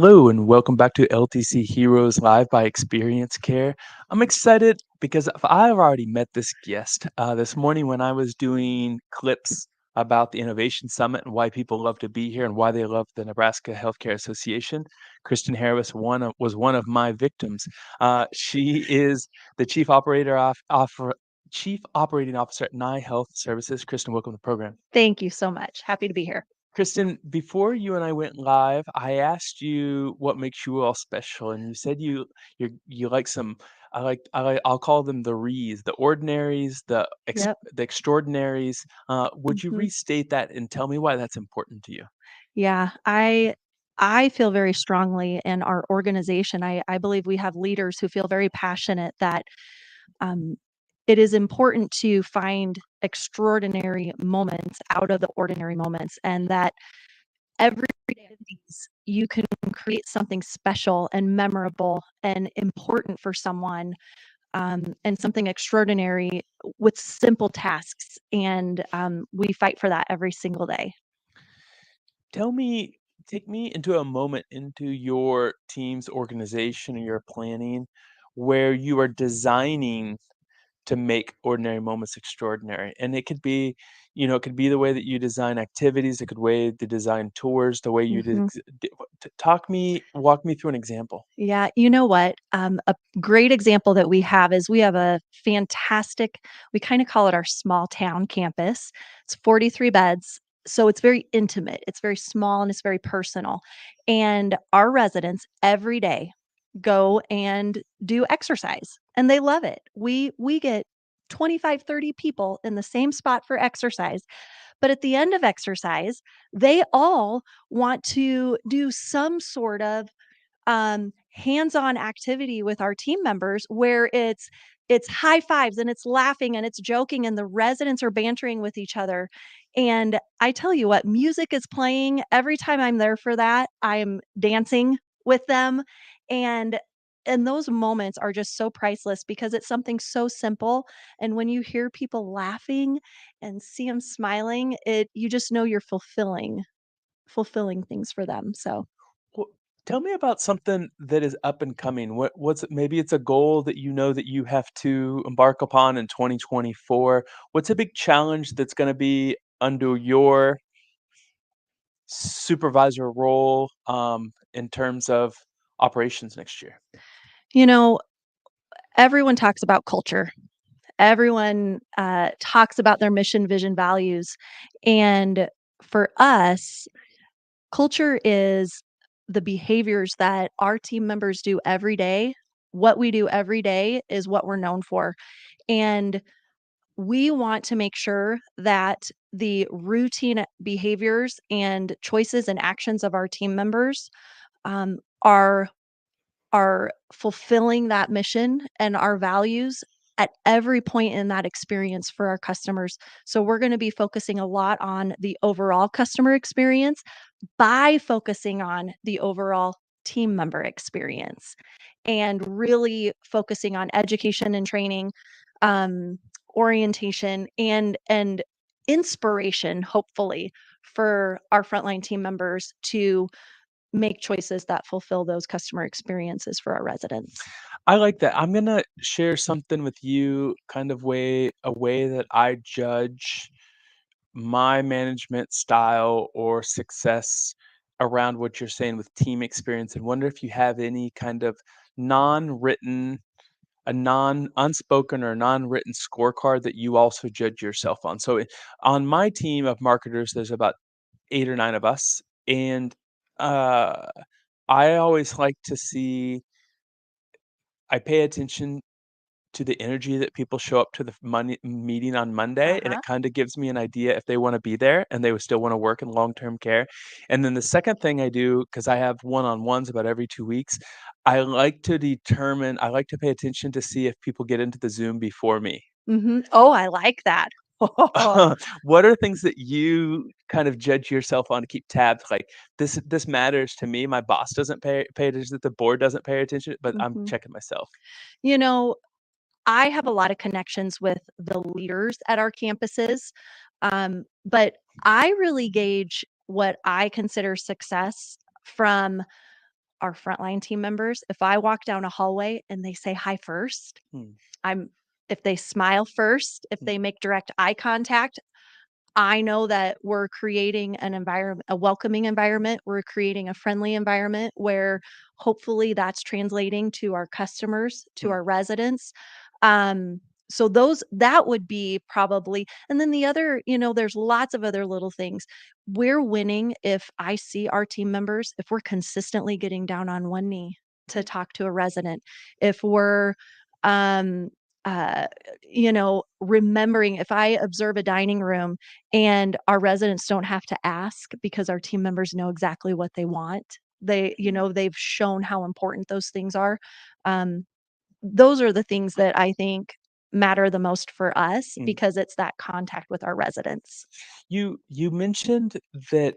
Hello and welcome back to LTC Heroes Live by Experience Care. I'm excited because I've already met this guest this morning when I was doing clips about the Innovation Summit and why people love to be here and why they love the Nebraska Healthcare Association. Kristin Harris was one of my victims. She is the Chief Operating Officer at Nye Health Services. Kristin, welcome to the program. Thank you so much. Happy to be here. Kristin, before you and I went live, I asked you what makes you all special, and you said you like some. I'll call them the re's, the ordinaries, Yep. the extraordinaries. Would you hmm restate that and tell me why that's important to you? Yeah, I feel very strongly in our organization. I believe we have leaders who feel very passionate that um, it is important to find extraordinary moments out of the ordinary moments, and that every day of these, you can create something special and memorable and important for someone, and something extraordinary with simple tasks. And we fight for that every single day. Tell me, take me into a moment into your team's organization and your planning where you are designing to make ordinary moments extraordinary. And it could be, it could be the way that you design activities, it could way to design tours, the way you did. hmm Walk me through an example. Yeah, you know what? A great example that we have is we have a fantastic, we kind of call it our small town campus. It's 43 beds. So it's very intimate, it's very small, and it's very personal. And our residents every day go and do exercise, and they love it. We get 25, 30 people in the same spot for exercise. But at the end of exercise, they all want to do some sort of hands-on activity with our team members where it's high fives and it's laughing and it's joking and the residents are bantering with each other. And I tell you what, music is playing every time I'm there for that. I'm dancing with them, and those moments are just so priceless because it's something so simple. And when you hear people laughing and see them smiling, it you just know you're fulfilling things for them. So Well, tell me about something that is up and coming. Maybe it's a goal that you know that you have to embark upon in 2024. What's a big challenge that's going to be under your supervisor role in terms of operations next year? you know everyone talks about culture. Everyone talks about their mission, vision, values. And for us, culture is the behaviors that our team members do every day. What we do every day is what we're known for. And we want to make sure that the routine behaviors and choices and actions of our team members um, are fulfilling that mission and our values at every point in that experience for our customers. So we're going to be focusing a lot on the overall customer experience by focusing on the overall team member experience, and really focusing on education and training, um, orientation, and inspiration, hopefully, for our frontline team members to make choices that fulfill those customer experiences for our residents. I like that. I'm gonna share something with you, kind of a way that I judge my management style or success around what you're saying with team experience, and wonder if you have any kind of non-written, a non-unspoken or non-written scorecard that you also judge yourself on. So on my team of marketers, there's about 8 or 9 of us, and uh, I always like to see. I pay attention to the energy that people show up to the meeting on Monday, and it Uh-huh. kind of gives me an idea if they want to be there and they would still want to work in long-term care. And then the second thing I do, because I have one-on-ones about every 2 weeks, I like to pay attention to see if people get into the Zoom before me. Oh, I like that. What are things that you kind of judge yourself on to keep tabs? Like this matters to me. My boss doesn't pay attention. The board doesn't pay attention, but I'm Mhm. checking myself. You know, I have a lot of connections with the leaders at our campuses, but I really gauge what I consider success from our frontline team members, if I walk down a hallway and they say hi first, Mm, I'm if they smile first, if mm, they make direct eye contact, I know that we're creating an environment, a welcoming environment. We're creating a friendly environment where hopefully that's translating to our customers, to mm, our residents. Um, so that would be probably, and then the other, there's lots of other little things. We're winning if I see our team members, if we're consistently getting down on one knee to talk to a resident, if we're um uh remembering, if I observe a dining room and our residents don't have to ask because our team members know exactly what they want. They've shown how important those things are. Um, those are the things that I think matter the most for us mm. because it's that contact with our residents. You mentioned that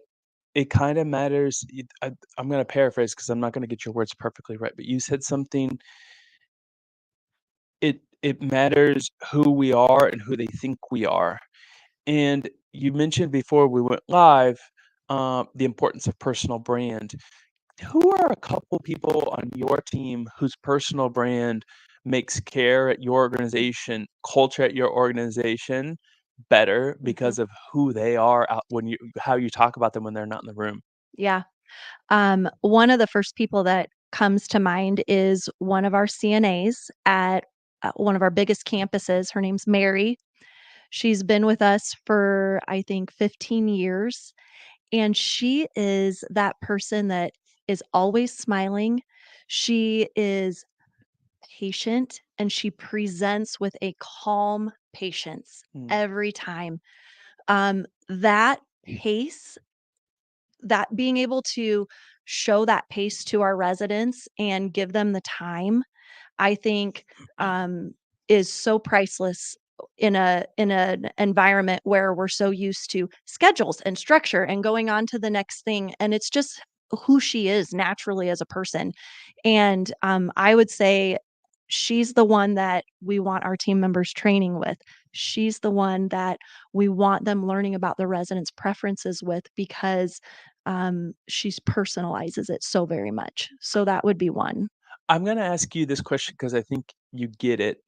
it kinda matters. I'm gonna paraphrase because 'cause I'm not gonna get your words perfectly right, but you said something, it matters who we are and who they think we are. And you mentioned before we went live, the importance of personal brand. Who are a couple people on your team whose personal brand makes care at your organization, culture at your organization better Mhm. because of who they are out when you how you talk about them when they're not in the room? Yeah. One of the first people that comes to mind is one of our CNAs at one of our biggest campuses. Her name's Mary. She's been with us for, I think, 15 years. And she is that person that is always smiling. She is patient and she presents with a calm patience Mm, every time. That pace, that being able to show that pace to our residents and give them the time, I think, um, is so priceless in an environment where we're so used to schedules and structure and going on to the next thing, and it's just who she is naturally as a person. And, I would say she's the one that we want our team members training with. She's the one that we want them learning about the residents' preferences with because, she's personalizes it so very much. So that would be one. I'm gonna ask you this question because I think you get it,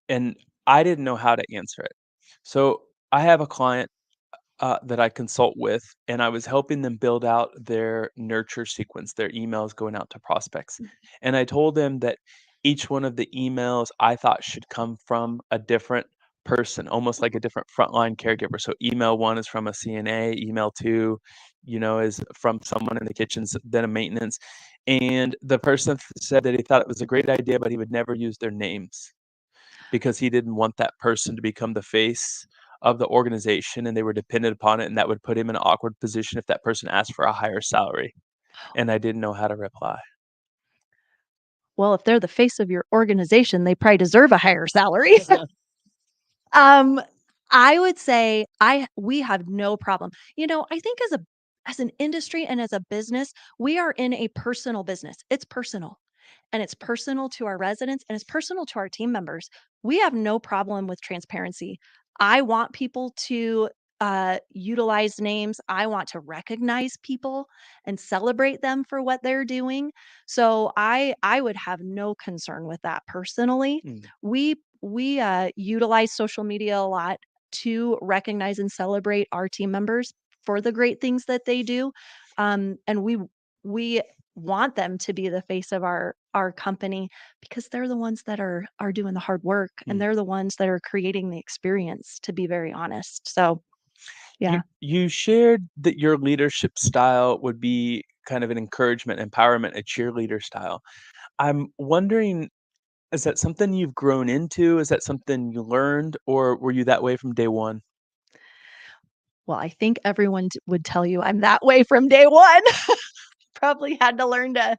and I didn't know how to answer it. So, I have a client that I consult with, and I was helping them build out their nurture sequence, their emails going out to prospects. And I told them that each one of the emails I thought should come from a different person, almost like a different frontline caregiver. So email one is from a CNA, email two, is from someone in the kitchens, then a maintenance. And the person said that he thought it was a great idea, but he would never use their names because he didn't want that person to become the face of the organization and they were dependent upon it, and that would put him in an awkward position if that person asked for a higher salary, and I didn't know how to reply. Well, if they're the face of your organization, they probably deserve a higher salary. Um, I would say we have no problem. I think as an industry and as a business, we are in a personal business. It's personal. And it's personal to our residents and it's personal to our team members. We have no problem with transparency. I want people to utilize names. I want to recognize people and celebrate them for what they're doing. So I would have no concern with that personally. Mm, We utilize social media a lot to recognize and celebrate our team members for the great things that they do. And we want them to be the face of our company because they're the ones that are doing the hard work and mm. they're the ones that are creating the experience, to be very honest. So, You yeah. you shared that your leadership style would be kind of an encouragement, empowerment, a cheerleader style. I'm wondering, is that something you've grown into? Is that something you learned, or were you that way from day one? Well, I think everyone would tell you I'm that way from day one. Probably had to learn to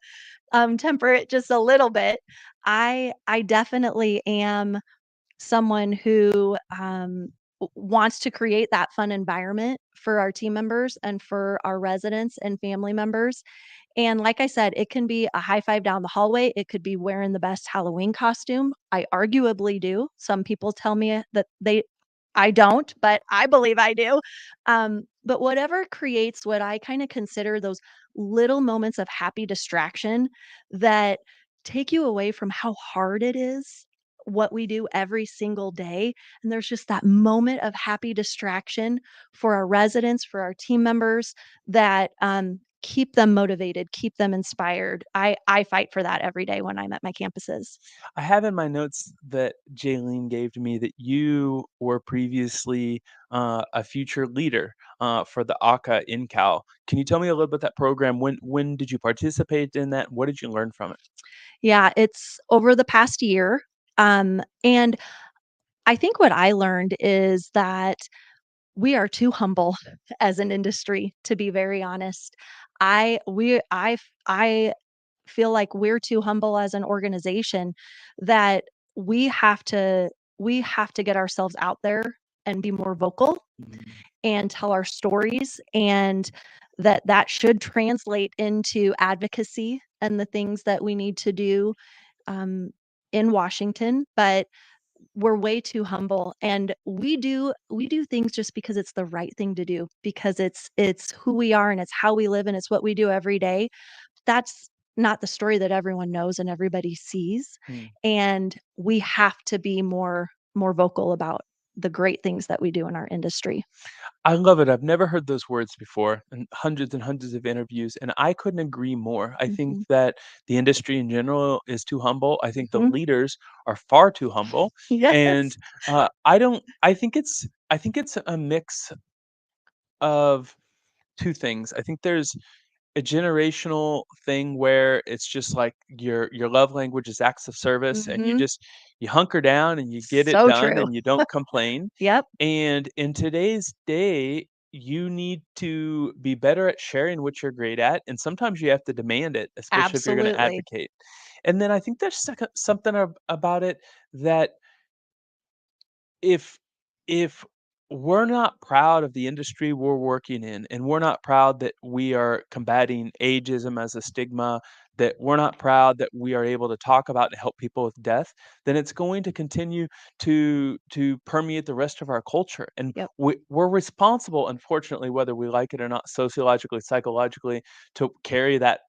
temper it just a little bit. I definitely am someone who wants to create that fun environment for our team members and for our residents and family members. And like I said, it can be a high five down the hallway. It could be wearing the best Halloween costume. I arguably do. Some people tell me that I don't, but I believe I do. But whatever creates what I kinda consider those little moments of happy distraction that take you away from how hard it is, what we do every single day, and there's just that moment of happy distraction for our residents, for our team members that, keep them motivated, keep them inspired. I fight for that every day when I'm at my campuses. I have in my notes that Jaylene gave to me that you were previously a future leader for the ACA in Cal. Can you tell me a little bit that program? When did you participate in that? What did you learn from it? Yeah, it's over the past year, and I think what I learned is that we are too humble as an industry, to be very honest. I feel like we're too humble as an organization that we have to we have to get ourselves out there and be more vocal Mm. and tell our stories, and that should translate into advocacy and the things that we need to do um, in Washington. But we're way too humble, and we do things just because it's the right thing to do, because it's who we are and it's how we live and it's what we do every day. That's not the story that everyone knows and everybody sees, Mm. and we have to be more vocal about the great things that we do in our industry. I love it. I've never heard those words before, and hundreds of interviews, and I couldn't agree more. I think Mhm. that the industry in general is too humble. I think the Mhm. leaders are far too humble, and Yes, I don't. I think it's a mix of two things. I think there's a generational thing where it's just like your love language is acts of service, and mhm. you hunker down and you get it So done true. and you don't complain. Yep, And in today's day, you need to be better at sharing what you're great at, and sometimes you have to demand it, especially if you're going to absolutely. advocate. And then I think there's something about it that if if we're not proud of the industry we're working in, and we're not proud that we are combating ageism as a stigma, that we're not proud that we are able to talk about and help people with death, then it's going to continue to permeate the rest of our culture. And Yep, we're responsible, unfortunately, whether we like it or not, sociologically, psychologically, to carry that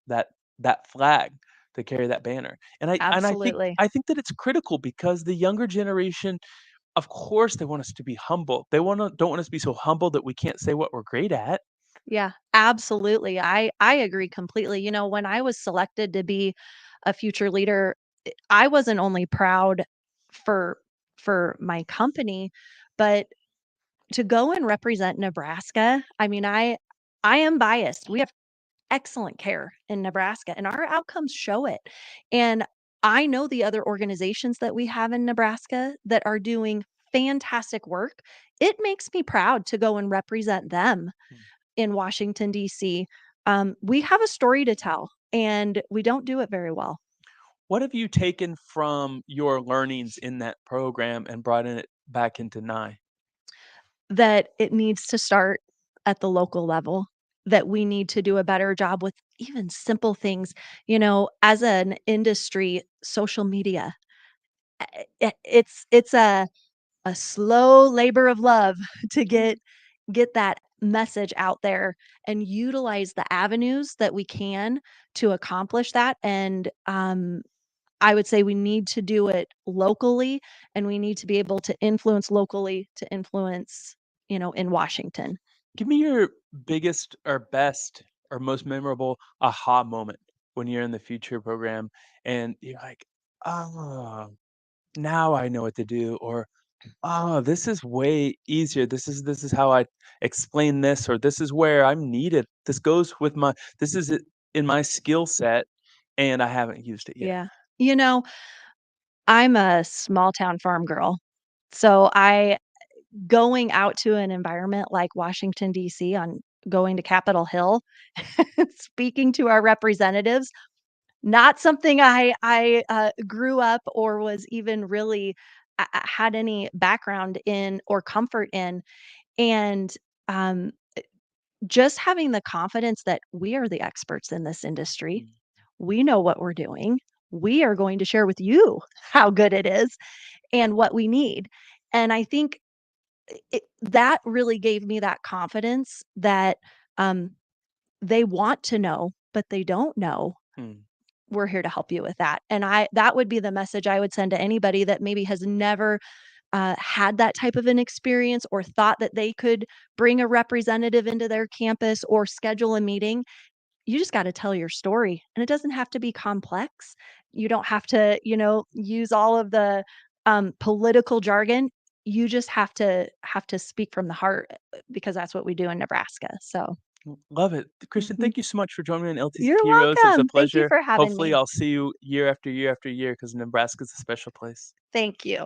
flag, to carry that banner. And absolutely. I think that it's critical because the younger generation, of course, they want us to be humble. They don't want us to be so humble that we can't say what we're great at. Yeah, absolutely. I agree completely. You know, when I was selected to be a future leader, I wasn't only proud for for my company, but to go and represent Nebraska. I mean, I am biased. We have excellent care in Nebraska, and our outcomes show it. And I know the other organizations that we have in Nebraska that are doing fantastic work. It makes me proud to go and represent them Mm. in Washington, D.C. We have a story to tell, and we don't do it very well. What have you taken from your learnings in that program and brought it back into Nye? That it needs to start at the local level, that we need to do a better job with even simple things. You know, as an industry, social media, it's a slow labor of love to get that message out there and utilize the avenues that we can to accomplish that. And I would say we need to do it locally, and we need to be able to influence locally to influence, in Washington. Give me your biggest or best or most memorable aha moment when you're in the future program and you're like, oh, now I know what to do, or oh, this is way easier. This is how I explain this, or this is where I'm needed. This goes with my this is it in my skill set, and I haven't used it yet. Yeah. You know, I'm a small town farm girl. So I going out to an environment like Washington, D.C., on going to Capitol Hill, speaking to our representatives, not something I grew up or was even really had any background in or comfort in. And, um, just having the confidence that we are the experts in this industry. Mm. We know what we're doing. We are going to share with you how good it is and what we need. And I think that really gave me that confidence that, um, they want to know, but they don't know. Hmm. We're here to help you with that. And that would be the message I would send to anybody that maybe has never had that type of an experience or thought that they could bring a representative into their campus or schedule a meeting. You just got to tell your story, and it doesn't have to be complex. You don't have to, use all of the political jargon. You just have to speak from the heart, because that's what we do in Nebraska. So, Love it. Christian, mhm. thank you so much for joining me on LT's You're Heroes. It was a welcome. Thank you pleasure. for having Hopefully, me. I'll see you year after year after year because Nebraska's a special place. Thank you.